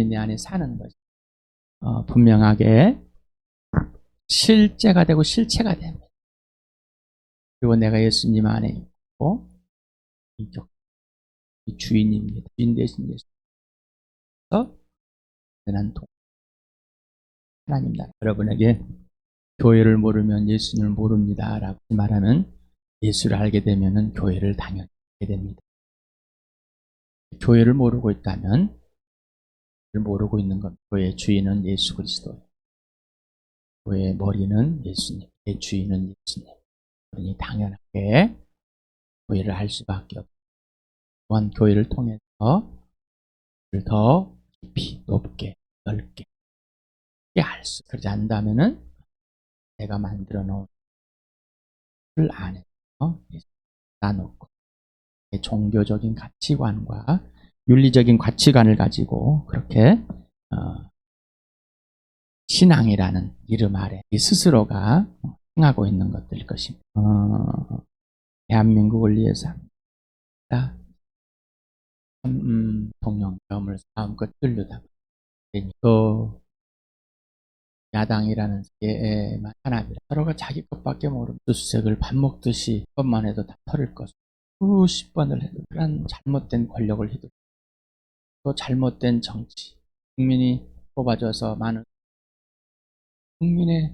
내 안에 사는 것이 분명하게 실제가 되고 실체가 됩니다. 그리고 내가 예수님 안에 있고 인격 주인입니다. 주인 되신 예수께서 하나님 나라. 여러분에게 교회를 모르면 예수님을 모릅니다 라고 말하면 예수를 알게 되면 교회를 당연히 알게 됩니다. 교회를 모르고 있다면 모르고 있는 것. 교회의 주인은 예수 그리스도, 교회의 머리는 예수님, 의 주인은 예수님. 그러니 당연하게 교회를 알 수밖에 없고, 또한 교회를 통해서 더 깊이, 높게, 넓게 알 수. 그러지 않다면은 내가 만들어 놓은 틀 안에서 놔놓고 종교적인 가치관과 윤리적인 가치관을 가지고 그렇게 신앙이라는 이름 아래 스스로가 행하고 있는 것들일 것입니다. 대한민국을 위해서 합니다. 통영점을 마음껏 들려다가 또 야당이라는 세계만 하나입니다. 서로가 자기 것밖에 모르는 수색을 밥 먹듯이 것만 해도 다 털을 것을 수십 번을 해도 그런 잘못된 권력을 휘두르고 또 잘못된 정치, 국민이 뽑아줘서 많은 국민의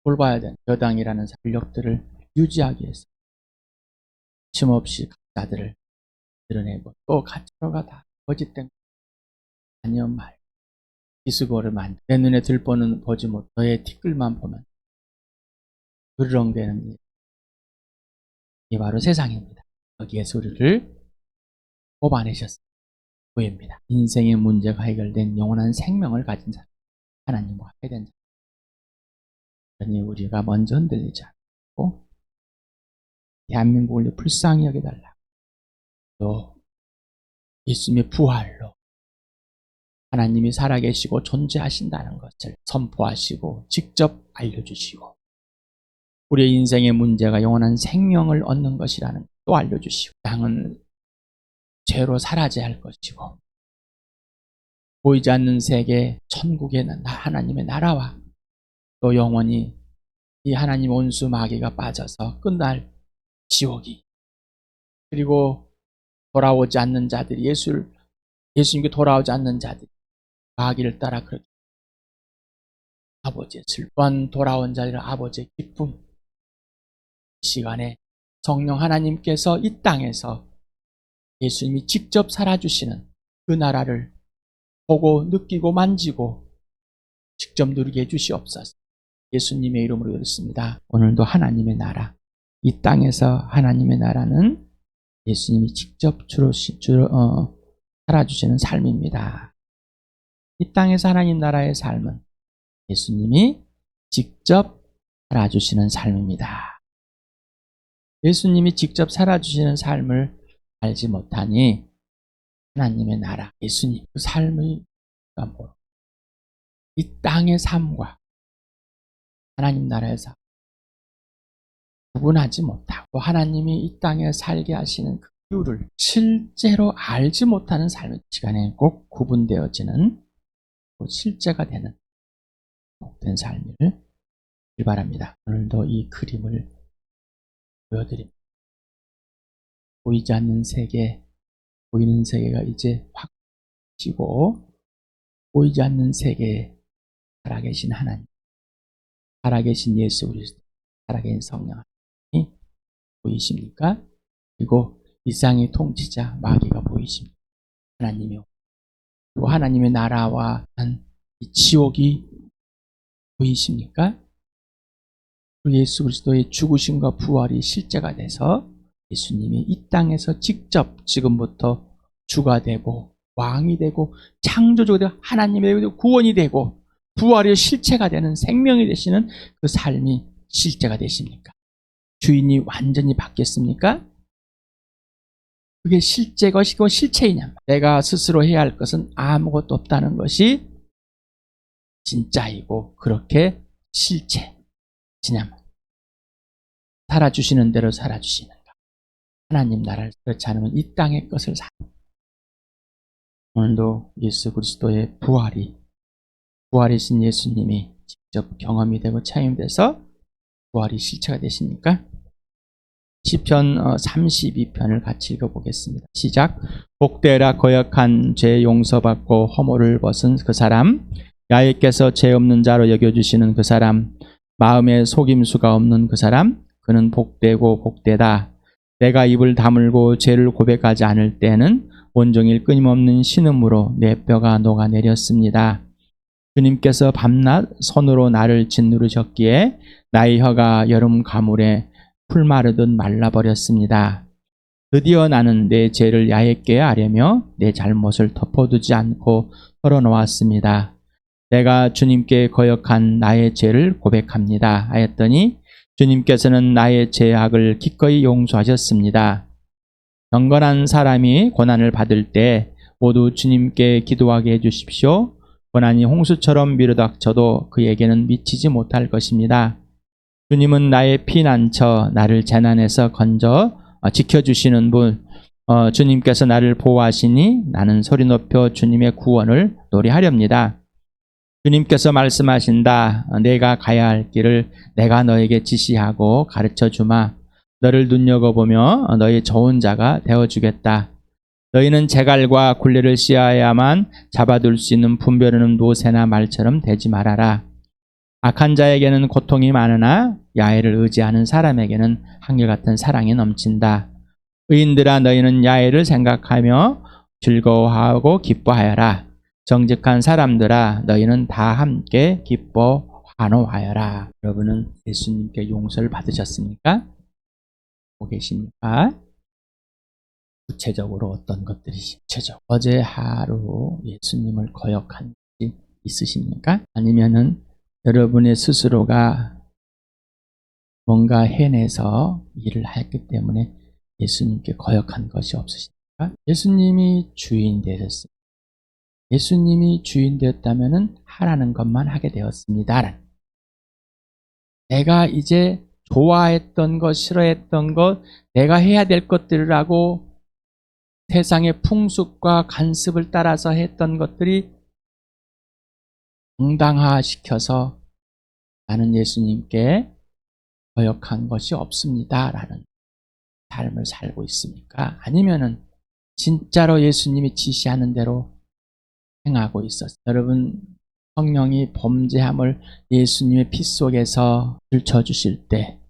돌봐야 되는 여당이라는 권력들을 유지하기 위해서 힘없이 가짜들을 드러내고 또 가짜가 다 거짓된 아니요 말 비스고를 만들 내 눈에 들보는 보지 못 너의 티끌만 보면 으르렁대는 이 바로 세상입니다. 여기에서 우리를 뽑아내셨습니다. 보입니다. 인생의 문제가 해결된 영원한 생명을 가진 사람, 하나님과 함께 된 사람. 그러니 우리가 먼저 흔들리지 않고 대한민국을 불쌍히 여겨달라. 또 예수님의 부활로 하나님이 살아계시고 존재하신다는 것을 선포하시고 직접 알려주시고 우리의 인생의 문제가 영원한 생명을 얻는 것이라는 또 알려주시고 땅은 죄로 사라져야 할 것이고 보이지 않는 세계 천국의 하나님의 나라와 또 영원히 이 하나님 온수 마귀가 빠져서 끝날 지옥이 그리고 돌아오지 않는 자들이 예수님께 돌아오지 않는 자들이 마귀를 따라 그렇게 아버지의 슬픈 돌아온 자들은 아버지의 기쁨 시간에 성령 하나님께서 이 땅에서 예수님이 직접 살아주시는 그 나라를 보고 느끼고 만지고 직접 누리게 해주시옵소서. 예수님의 이름으로 드렸습니다. 오늘도 하나님의 나라 이 땅에서 하나님의 나라는 예수님이 직접 살아주시는 삶입니다. 이 땅에서 하나님 나라의 삶은 예수님이 직접 살아주시는 삶입니다. 예수님이 직접 살아주시는 삶을 알지 못하니 하나님의 나라, 예수님 그 삶의 이 땅의 삶과 하나님 나라의 삶 구분하지 못하고 하나님이 이 땅에 살게 하시는 그 이유를 실제로 알지 못하는 삶의 시간에 꼭 구분되어지는 실제가 되는 복된 삶을 바랍니다. 오늘도 이 그림을 보여드립니다. 보이지 않는 세계, 보이는 세계가 이제 확 지고 보이지 않는 세계에 살아계신 하나님, 살아계신 예수 그리스도, 살아계신 성령 하나님이 보이십니까? 그리고 이 세상의 통치자 마귀가 보이십니까? 하나님이요. 그리고 하나님의 나라와 이 지옥이 보이십니까? 예수 그리스도의 죽으심과 부활이 실제가 돼서 예수님이 이 땅에서 직접 지금부터 주가 되고 왕이 되고 창조주가 되고 하나님의 구원이 되고 부활의 실체가 되는 생명이 되시는 그 삶이 실제가 되십니까? 주인이 완전히 바뀌었습니까? 그게 실제 것이고 실체이냐? 내가 스스로 해야 할 것은 아무것도 없다는 것이 진짜이고 그렇게 실체지냐? 살아주시는 대로 살아주시는가? 하나님 나라를 그렇지 않으면 이 땅의 것을 오늘도 예수 그리스도의 부활이신 예수님이 직접 경험이 되고 체험이 돼서 부활이 실체가 되십니까? 시편 32편을 같이 읽어보겠습니다. 시작. 복되라 거역한 죄 용서받고 허물을 벗은 그 사람, 야훼께서 죄 없는 자로 여겨주시는 그 사람, 마음에 속임수가 없는 그 사람, 그는 복되고 복되다. 내가 입을 다물고 죄를 고백하지 않을 때는 온종일 끊임없는 신음으로 내 뼈가 녹아내렸습니다. 주님께서 밤낮 손으로 나를 짓누르셨기에 나의 혀가 여름 가물에 풀마르듯 말라버렸습니다. 드디어 나는 내 죄를 야훼께 아뢰며 내 잘못을 덮어두지 않고 털어놓았습니다. 내가 주님께 거역한 나의 죄를 고백합니다 하였더니 주님께서는 나의 죄악을 기꺼이 용서하셨습니다. 경건한 사람이 고난을 받을 때 모두 주님께 기도하게 해주십시오. 고난이 홍수처럼 밀어닥쳐도 그에게는 미치지 못할 것입니다. 주님은 나의 피난처, 나를 재난에서 건져 지켜주시는 분, 주님께서 나를 보호하시니 나는 소리 높여 주님의 구원을 노래하렵니다. 주님께서 말씀하신다. 내가 가야 할 길을 내가 너에게 지시하고 가르쳐주마. 너를 눈여겨보며 너의 좋은 자가 되어주겠다. 너희는 제갈과 굴레를 씌어야만 잡아둘 수 있는 분별하는 노새나 말처럼 되지 말아라. 악한 자에게는 고통이 많으나 야훼를 의지하는 사람에게는 한결같은 사랑이 넘친다. 의인들아 너희는 야훼를 생각하며 즐거워하고 기뻐하여라. 정직한 사람들아 너희는 다 함께 기뻐 환호하여라. 여러분은 예수님께 용서를 받으셨습니까? 보고 계십니까? 구체적으로 어떤 것들이 구체적? 어제 하루 예수님을 거역한 것이 있으십니까? 아니면은 여러분의 스스로가 뭔가 해내서 일을 했기 때문에 예수님께 거역한 것이 없으십니까? 예수님이 주인 되셨습니다. 예수님이 주인 되었다면 하라는 것만 하게 되었습니다. 내가 이제 좋아했던 것, 싫어했던 것, 내가 해야 될 것들을 하고 세상의 풍습과 간습을 따라서 했던 것들이 정당화시켜서 나는 예수님께 거역한 것이 없습니다 라는 삶을 살고 있습니까? 아니면은 진짜로 예수님이 지시하는 대로 행하고 있었어요. 여러분, 성령이 범죄함을 예수님의 피 속에서 들춰주실 때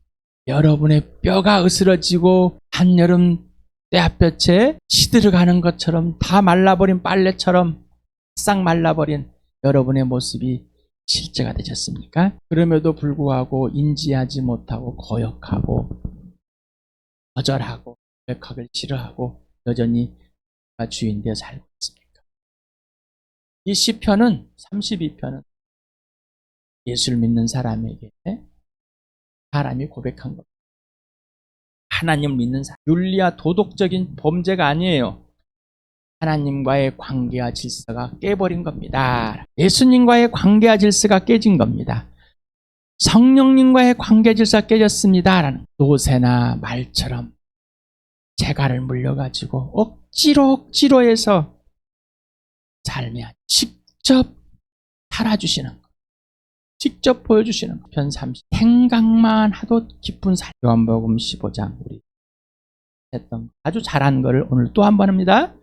여러분의 뼈가 으스러지고 한여름 떼앗볕에 시들어가는 것처럼 다 말라버린 빨래처럼 싹 말라버린 여러분의 모습이 실제가 되셨습니까? 그럼에도 불구하고 인지하지 못하고 거역하고 거절하고 고백하기를 싫어하고 여전히 주인 되어 살고 있습니까? 이 시편은 32편은 예수를 믿는 사람에게 사람이 고백한 것. 하나님을 믿는 사람. 윤리와 도덕적인 범죄가 아니에요. 하나님과의 관계와 질서가 깨버린 겁니다. 예수님과의 관계와 질서가 깨진 겁니다. 성령님과의 관계 질서가 깨졌습니다. 노새나 말처럼 재갈을 물려가지고 억지로 해서 삶이 아니라 직접 살아주시는 것. 직접 보여주시는 것. 편 30. 생각만 하도 기쁜 삶. 요한복음 15장 우리 했던 아주 잘한 거를 오늘 또 한 번 합니다.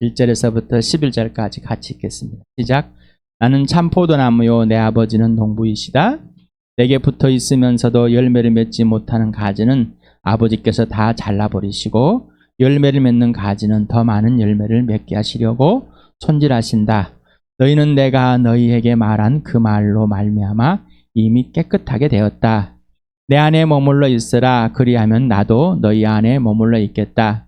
1절에서부터 11절까지 같이 읽겠습니다. 시작. 나는 참 포도나무요 내 아버지는 농부이시다. 내게 붙어 있으면서도 열매를 맺지 못하는 가지는 아버지께서 다 잘라버리시고 열매를 맺는 가지는 더 많은 열매를 맺게 하시려고 손질하신다. 너희는 내가 너희에게 말한 그 말로 말미암아 이미 깨끗하게 되었다. 내 안에 머물러 있으라. 그리하면 나도 너희 안에 머물러 있겠다.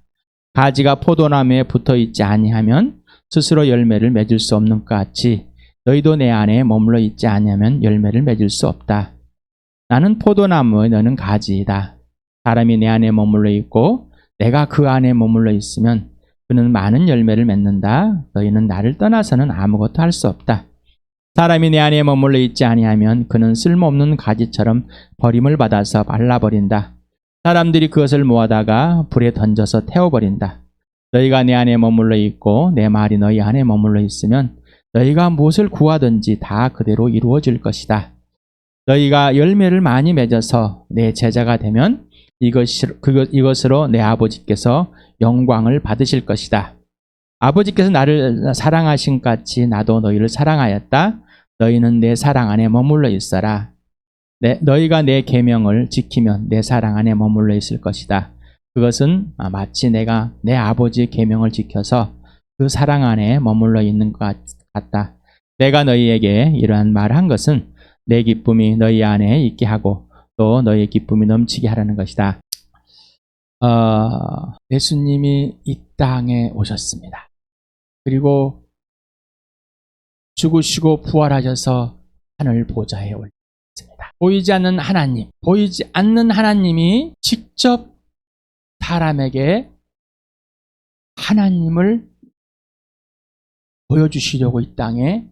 가지가 포도나무에 붙어 있지 아니하면 스스로 열매를 맺을 수 없는 것 같이 너희도 내 안에 머물러 있지 아니하면 열매를 맺을 수 없다. 나는 포도나무, 너는 가지이다. 사람이 내 안에 머물러 있고 내가 그 안에 머물러 있으면 그는 많은 열매를 맺는다. 너희는 나를 떠나서는 아무것도 할 수 없다. 사람이 내 안에 머물러 있지 아니하면 그는 쓸모없는 가지처럼 버림을 받아서 말라버린다. 사람들이 그것을 모아다가 불에 던져서 태워버린다. 너희가 내 안에 머물러 있고 내 말이 너희 안에 머물러 있으면 너희가 무엇을 구하든지 다 그대로 이루어질 것이다. 너희가 열매를 많이 맺어서 내 제자가 되면 이것으로 내 아버지께서 영광을 받으실 것이다. 아버지께서 나를 사랑하신 같이 나도 너희를 사랑하였다. 너희는 내 사랑 안에 머물러 있어라. 너희가 내 계명을 지키면 내 사랑 안에 머물러 있을 것이다. 그것은 마치 내가 내 아버지의 계명을 지켜서 그 사랑 안에 머물러 있는 것 같다. 내가 너희에게 이러한 말을 한 것은 내 기쁨이 너희 안에 있게 하고 또 너희의 기쁨이 넘치게 하라는 것이다. 예수님이 이 땅에 오셨습니다. 그리고 죽으시고 부활하셔서 하늘 보좌에 올리셨습니다. 보이지 않는 하나님이 직접 사람에게 하나님을 보여주시려고 이 땅에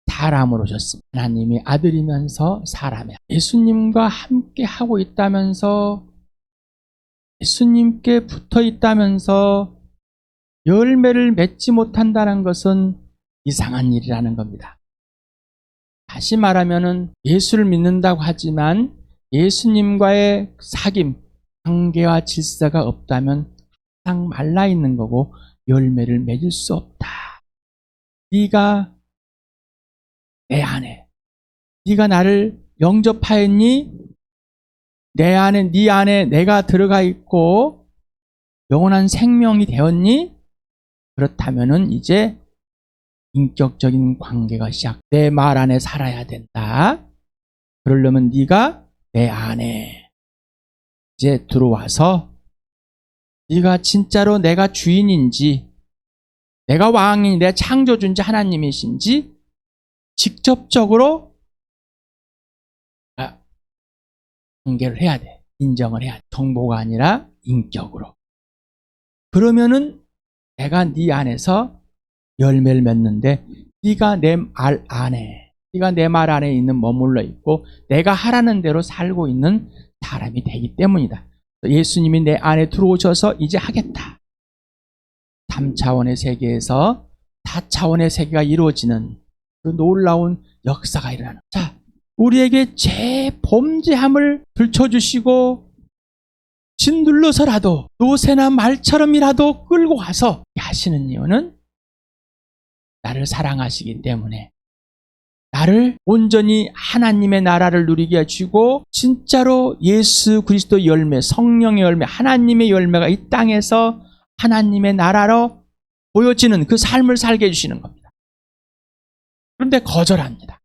사람으로 오셨습니다. 하나님이 아들이면서 사람이야. 예수님과 함께 하고 있다면서, 예수님께 붙어 있다면서 열매를 맺지 못한다는 것은 이상한 일이라는 겁니다. 다시 말하면은 예수를 믿는다고 하지만 예수님과의 사귐, 관계와 질서가 없다면 항상 말라 있는 거고 열매를 맺을 수 없다. 네가 내 안에, 네가 나를 영접하였니? 네 안에 내가 들어가 있고 영원한 생명이 되었니? 그렇다면은 이제 인격적인 관계가 내 말 안에 살아야 된다. 그러려면 네가 내 안에 이제 들어와서 네가 진짜로 내가 주인인지, 내가 왕인지, 내가 창조주인지 하나님이신지 직접적으로 관계를 해야 돼. 인정을 해야 돼. 정보가 아니라 인격으로. 그러면은 내가 네 안에서 열매를 맺는데 네가 내 말 안에 있는 머물러 있고 내가 하라는 대로 살고 있는 사람이 되기 때문이다. 예수님이 내 안에 들어오셔서 이제 하겠다. 3차원의 세계에서 4차원의 세계가 이루어지는 그 놀라운 역사가 일어나는. 자, 우리에게 제 범죄함을 들춰주시고 짓눌러서라도 노새나 말처럼이라도 끌고 와서 하시는 이유는 나를 사랑하시기 때문에, 나를 온전히 하나님의 나라를 누리게 해주고 진짜로 예수 그리스도 열매, 성령의 열매, 하나님의 열매가 이 땅에서 하나님의 나라로 보여지는 그 삶을 살게 해주시는 겁니다. 그런데 거절합니다.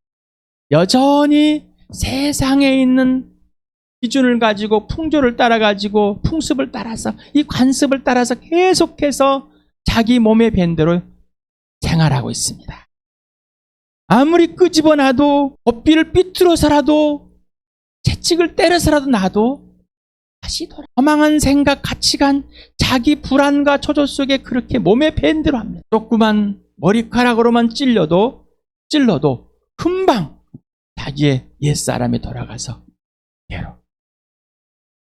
여전히 세상에 있는 기준을 가지고 풍조를 따라가지고 풍습을 따라서 이 관습을 따라서 계속해서 자기 몸에 밴 대로 생활하고 있습니다. 아무리 끄집어놔도 업비를 삐뚤어서라도 채찍을 때려서라도 놔도 다시 돌아. 허망한 생각, 가치관, 자기 불안과 초조 속에 그렇게 몸에 밴 대로 합니다. 조그만 머리카락으로만 찔러도 금방 자기의 옛사람이 돌아가서 괴로.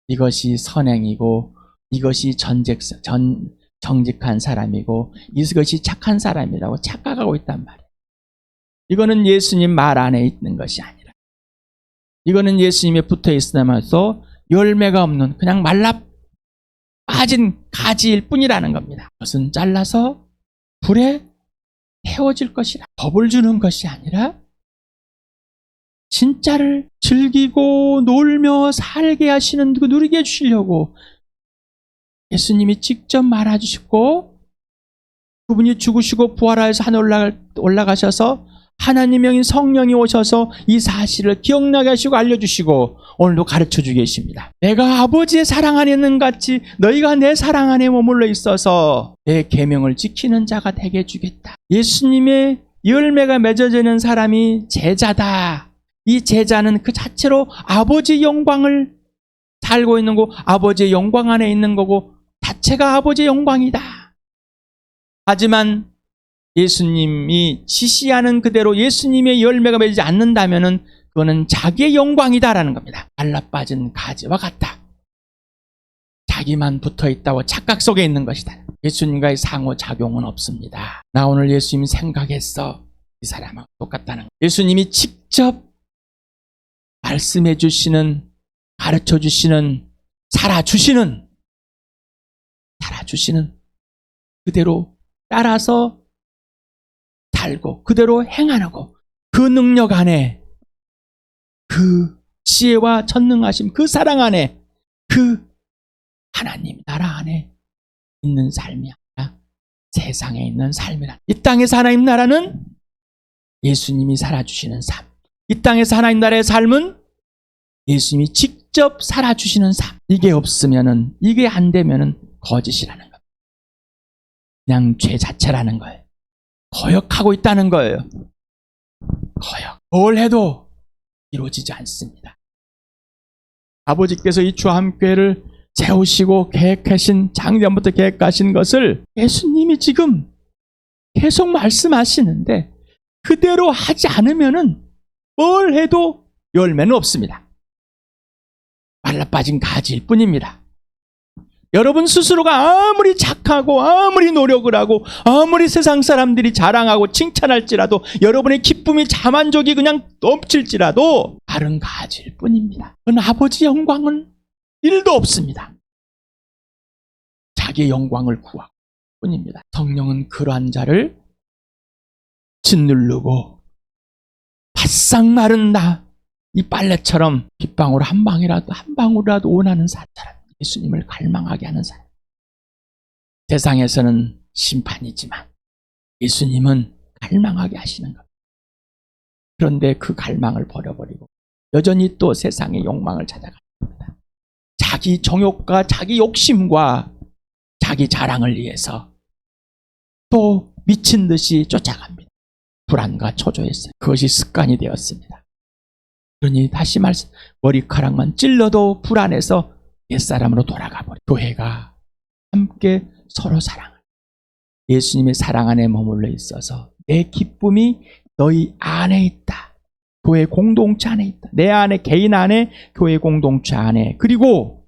이것이 선행이고 이것이 정직한 사람이고 이것이 착한 사람이라고 착각하고 있단 말이에요. 이거는 예수님 말 안에 있는 것이 아니라, 이거는 예수님에 붙어 있으면서 열매가 없는 그냥 말라 빠진 가지일 뿐이라는 겁니다. 그것은 잘라서 불에 태워질 것이라. 법을 주는 것이 아니라 진짜를 즐기고 놀며 살게 하시는, 그 누리게 해주시려고 예수님이 직접 말해주시고 그분이 죽으시고 부활하여서 하늘 올라가셔서 하나님의 성령이 오셔서 이 사실을 기억나게 하시고 알려주시고 오늘도 가르쳐주고 계십니다. 내가 아버지의 사랑 안에 있는 같이 너희가 내 사랑 안에 머물러 있어서 내 계명을 지키는 자가 되게 해주겠다. 예수님의 열매가 맺어지는 사람이 제자다. 이 제자는 그 자체로 아버지의 영광을 살고 있는 거고 아버지의 영광 안에 있는 거고 자체가 아버지의 영광이다. 하지만 예수님이 지시하는 그대로 예수님의 열매가 맺지 않는다면 그거는 자기의 영광이다라는 겁니다. 말라빠진 가지와 같다. 자기만 붙어있다고 착각 속에 있는 것이다. 예수님과의 상호작용은 없습니다. 나 오늘 예수님 생각했어. 이 사람하고 똑같다는 거예요. 예수님이 직접 말씀해 주시는, 가르쳐 주시는, 살아주시는 그대로 따라서 살고 그대로 행하고 그 능력 안에, 그 지혜와 전능하심, 그 사랑 안에, 그 하나님 나라 안에 있는 삶이 아니라 세상에 있는 삶이라. 이 땅에서 하나님 나라는 예수님이 살아주시는 삶. 이 땅에서 하나님 나라의 삶은 예수님이 직접 살아주시는 삶. 이게 없으면은, 이게 안 되면은 거짓이라는 겁니다. 그냥 죄 자체라는 거예요. 거역하고 있다는 거예요. 거역. 뭘 해도 이루어지지 않습니다. 아버지께서 이 주함교회를 세우시고 계획하신, 작년부터 계획하신 것을 예수님이 지금 계속 말씀하시는데 그대로 하지 않으면은 뭘 해도 열매는 없습니다. 말라빠진 가지일 뿐입니다. 여러분 스스로가 아무리 착하고 아무리 노력을 하고 아무리 세상 사람들이 자랑하고 칭찬할지라도 여러분의 기쁨이 자만족이 그냥 넘칠지라도 마른 가지일 뿐입니다. 그건 아버지 영광은 1도 없습니다. 자기의 영광을 구하고 뿐입니다. 성령은 그러한 자를 짓누르고 바싹 마른 이 빨래처럼 빗방울 한 방울이라도 원하는 사람, 예수님을 갈망하게 하는 사람. 세상에서는 심판이지만 예수님은 갈망하게 하시는 것. 그런데 그 갈망을 버려버리고 여전히 또 세상의 욕망을 찾아가는 겁니다. 자기 정욕과 자기 욕심과 자기 자랑을 위해서 또 미친 듯이 쫓아갑니다. 불안과 초조했어요. 그것이 습관이 되었습니다. 그러니 다시 말씀, 머리카락만 찔러도 불안해서 옛사람으로 돌아가 버려. 교회가 함께 서로 사랑을, 예수님의 사랑 안에 머물러 있어서 내 기쁨이 너희 안에 있다. 교회 공동체 안에 있다. 내 안에, 개인 안에, 교회 공동체 안에. 그리고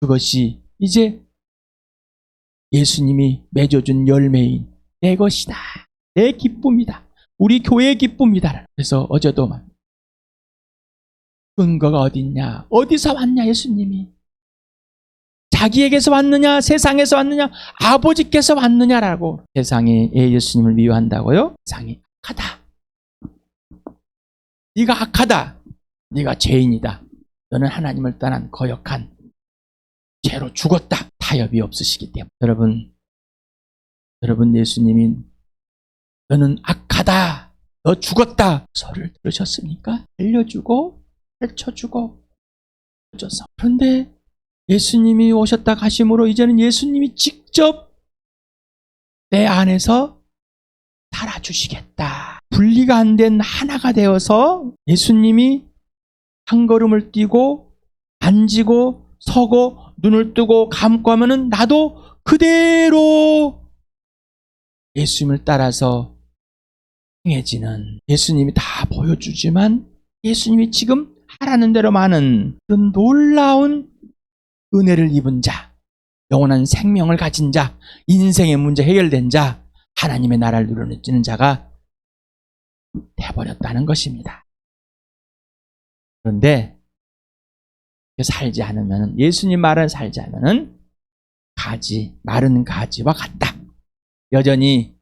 그것이 이제 예수님이 맺어준 열매인 내 것이다. 내 기쁨이다. 우리 교회의 기쁨이다. 그래서 어제도 근거가 어딨냐? 어디서 왔냐 예수님이? 자기에게서 왔느냐? 세상에서 왔느냐? 아버지께서 왔느냐라고. 세상이 예수님을 미워한다고요? 세상이 악하다. 네가 악하다. 네가 죄인이다. 너는 하나님을 떠난 거역한 죄로 죽었다. 타협이 없으시기 때문에. 여러분 예수님이 너는 악하다. 너 죽었다. 소리를 들으셨습니까? 알려주고 펼쳐주고 펼쳐서. 그런데 예수님이 오셨다 가심으로 이제는 예수님이 직접 내 안에서 살아주시겠다. 분리가 안 된 하나가 되어서 예수님이 한 걸음을 뛰고 앉고 서고 눈을 뜨고 감고 하면은 나도 그대로 예수님을 따라서 행해지는, 예수님이 다 보여주지만 예수님이 지금 하라는 대로 많은 그런 놀라운 은혜를 입은 자, 영원한 생명을 가진 자, 인생의 문제 해결된 자, 하나님의 나라를 누려지는 자가 돼버렸다는 것입니다. 그런데 살지 않으면, 예수님 말을 살지 않으면 가지, 마른 가지와 같다. 여전히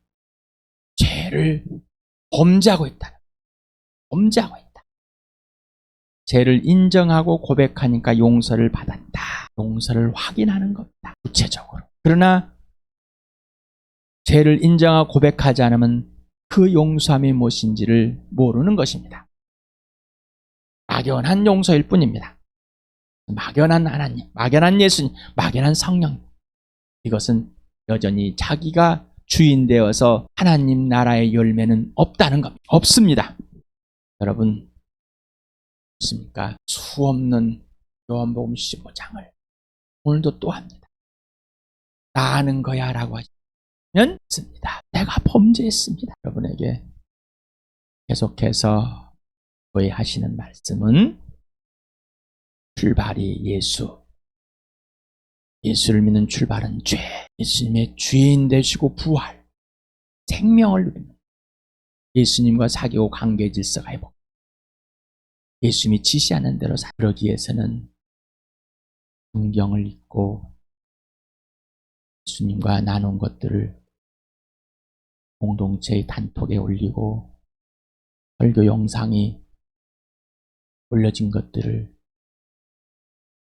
죄를 범죄하고 있다. 범죄하고 있다. 죄를 인정하고 고백하니까 용서를 받았다. 용서를 확인하는 겁니다. 구체적으로. 그러나 죄를 인정하고 고백하지 않으면 그 용서함이 무엇인지를 모르는 것입니다. 막연한 용서일 뿐입니다. 막연한 하나님, 막연한 예수님, 막연한 성령. 이것은 여전히 자기가 주인 되어서 하나님 나라의 열매는 없다는 겁니다. 없습니다. 여러분, 있습니까? 수없는 요한복음 15장을 오늘도 또 합니다. 나 아는 거야 라고 하시면 씁니다. 내가 범죄했습니다. 여러분에게 계속해서 저희 하시는 말씀은 출발이 예수, 예수를 믿는 출발은 죄, 예수님의 주인 되시고 부활, 생명을 누리는 예수님과 사귀고 관계 질서가 회복. 예수님이 지시하는 대로 살기 위해서는 성경을 읽고 예수님과 나눈 것들을 공동체의 단톡에 올리고 설교 영상이 올려진 것들을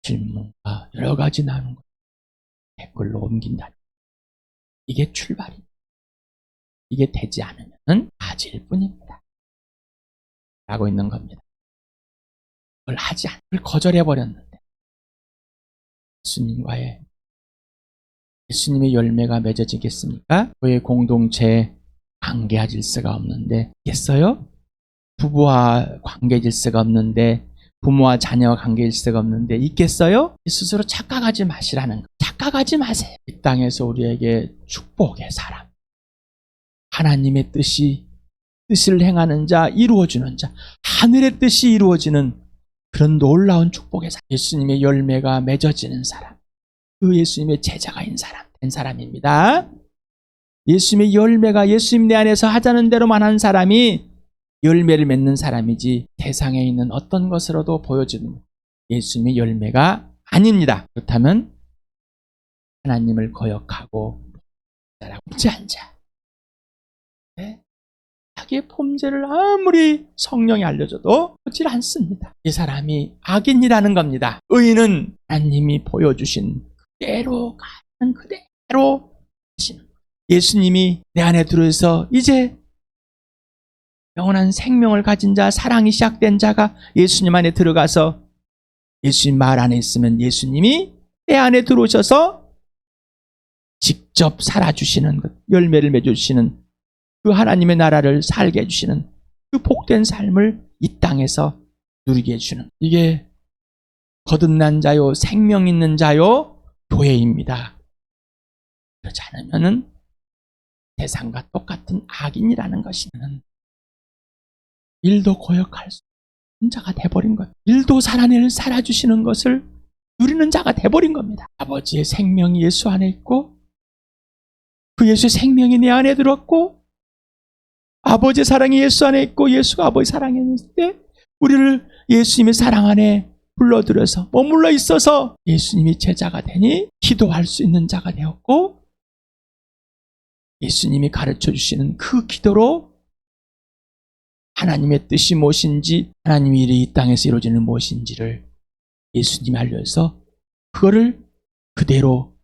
질문과 여러 가지 나눈 것 댓글로 옮긴다. 이게 출발입니다. 이게 되지 않으면 아질 뿐입니다. 라고 있는 겁니다. 그걸 하지 않을 거절해버렸는데 예수님의 열매가 맺어지겠습니까? 그의 공동체에 관계 질서가 없는데 있겠어요? 부부와 관계 질서가 없는데 부모와 자녀와 관계 질서가 없는데 있겠어요? 스스로 착각하지 마시라는 거. 착각하지 마세요. 이 땅에서 우리에게 축복의 사람, 하나님의 뜻을 행하는 자, 이루어주는 자, 하늘의 뜻이 이루어지는 그런 놀라운 축복의 사람, 예수님의 열매가 맺어지는 사람, 그 예수님의 제자가 된 사람입니다. 예수님의 열매가 예수님 내 안에서 하자는 대로만 한 사람이 열매를 맺는 사람이지 세상에 있는 어떤 것으로도 보여주는 예수님의 열매가 아닙니다. 그렇다면 하나님을 거역하고 범죄한 자, 자기의 범죄를 아무리 성령이 알려줘도 보질 않습니다. 이 사람이 악인이라는 겁니다. 의인은 하나님이 보여주신 그대로 가는 그대로 하시는 거예요. 예수님이 내 안에 들어서 이제 영원한 생명을 가진 자, 사랑이 시작된 자가 예수님 안에 들어가서 예수님 말 안에 있으면 예수님이 내 안에 들어오셔서 직접 살아주시는 것, 열매를 맺어주시는 그 하나님의 나라를 살게 해주시는 그 복된 삶을 이 땅에서 누리게 해주는, 이게 거듭난 자요, 생명 있는 자요, 교회입니다. 그렇지 않으면 세상과 똑같은 악인이라는 것이는 일도 고역할 수 있는 자가 돼버린 것, 일도 살아주시는 것을 누리는 자가 돼버린 겁니다. 아버지의 생명이 예수 안에 있고 그 예수의 생명이 내 안에 들었고 아버지의 사랑이 예수 안에 있고 예수가 아버지 사랑에 있을 때 우리를 예수님의 사랑 안에 불러들여서 머물러 있어서 예수님이 제자가 되니 기도할 수 있는 자가 되었고 예수님이 가르쳐 주시는 그 기도로 하나님의 뜻이 무엇인지, 하나님의 일이 이 땅에서 이루어지는 무엇인지를 예수님이 알려서 그거를 그대로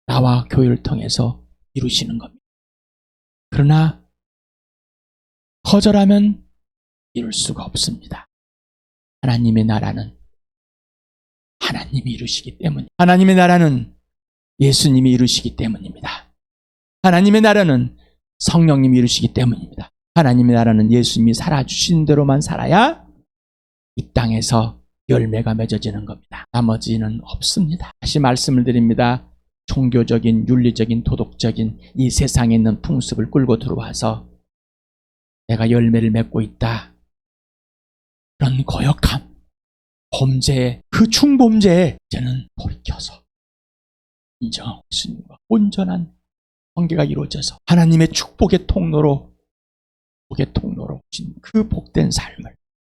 나와 교회를 통해서 이루시는 겁니다. 그러나 거절하면 이룰 수가 없습니다. 하나님의 나라는 하나님이 이루시기 때문에, 하나님의 나라는 예수님이 이루시기 때문입니다. 하나님의 나라는 성령님이 이루시기 때문입니다. 하나님의 나라는 예수님이 살아주신 대로만 살아야 이 땅에서 열매가 맺어지는 겁니다. 나머지는 없습니다. 다시 말씀을 드립니다. 종교적인, 윤리적인, 도덕적인 이 세상에 있는 풍습을 끌고 들어와서 내가 열매를 맺고 있다, 그런 거역함, 범죄에, 그 중범죄에 저는 돌이켜서 인정하고 예수님과 온전한 관계가 이루어져서 하나님의 축복의 통로로 오신 그 복된 삶을